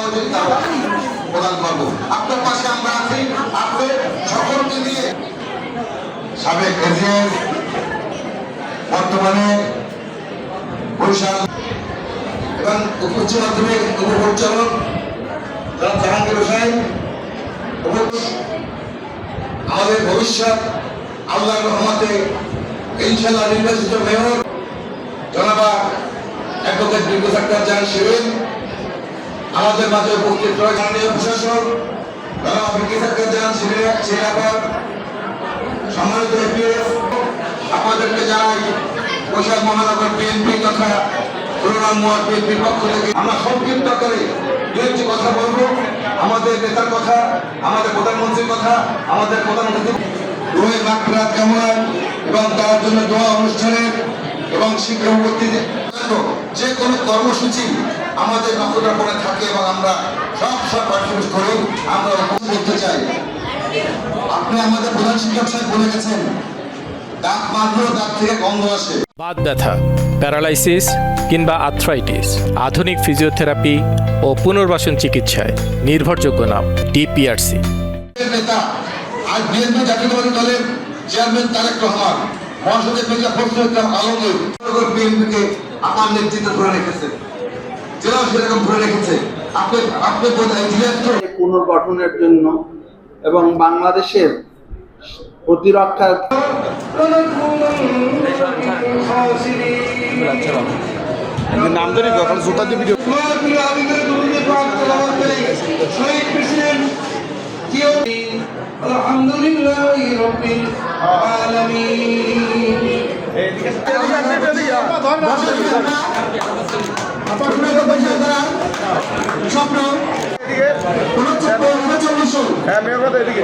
সহযোগিতা প্রদান করবো। আপনার পাশে আমরা আছি, আপনাদের সকলকে নিয়ে। সাবেক এজিএস, বর্তমানে বরিশাল এবং উচ্চ মাধ্যমিক উপপরিচালক জাহাঙ্গীর হোসেন, আমাদের ভবিষ্যৎ আল্লাহর রহমতে ইনশাআল্লাহ নির্বাচিত মেয়র জনাবা অ্যাডভোকেট বিপুল আক্তার জাহান শিবির, আমাদের মাঝে উপস্থিত রয়েছে মাননীয় প্রশাসক জনাব বিপুল আক্তার জাহান শিবির, সম্মানিত এপিএস, আপনাদেরকে জানাই বরিশাল মহানগর বিএনপি তথা পুরোনামুয়ার বিএনপির পক্ষ থেকে আমরা সংক্ষিপ্ত করে দুইটি কথা বলবো। আমাদের নেতার কথা, আমাদের প্রধানমন্ত্রীর কথা, আমাদের প্রধানমন্ত্রী রোহিত মাকরাত কামনা এবং তার জন্য দোয়া অনুষ্ঠানের এবং শিক্ষাবর্তী যে কোনো কর্মসূচি আমাদের নক্ষত্রপণে থাকে এবং আমরা সব পারফরমেন্স করে আমরা করতে চাই। আপনি আমাদের প্রধান শিক্ষক সাহেব বলে গেছেন, দাঁত মারলেও দাঁত থেকে গন্ধ আসে। বাত ব্যথা, প্যারালাইসিস কিংবা আর্থ্রাইটিস, আধুনিক ফিজিওথেরাপি ও পুনর্বাসন চিকিৎসায় নির্ভরযোগ্য নাম ডিপিআরসি। নেতা আজ বিএনপি জাতীয়তাবাদী দলের চেয়ারম্যান তারেক রহমান, মহাসচিব মির্জা ফখরুল ইসলাম আলমগীর বিএনপিকে আমার নেতৃত্ব ধরে রেখেছে, জেলাও সেরকম ধরে রেখেছে। আপনি পুনর্গঠনের জন্য এবং বাংলাদেশের প্রতিরক্ষার নাম ধরে গখন জুতা দিয়ে ভিডিও আলহামদুলিল্লাহ রাব্বিল আলামিন। স্বপ্ন হ্যাঁ মেয়ের কথা এদিকে